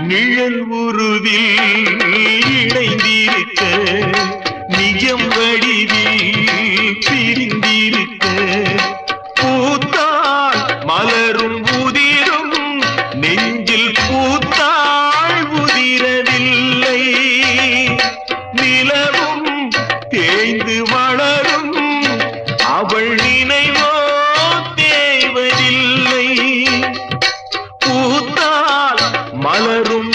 நிழல் உருவில் இணைந்திருக்க நிஜம் வடிவில் பிரிந்திருக்க பூத்தாள் மலரும் உதிரும் நெஞ்சில் பூத்தாள் உதிரவில்லை நிலவும் தேய்ந்து வளரும் அவள் நினைவோ தேவதில்லை பூத்தாள் மலரும்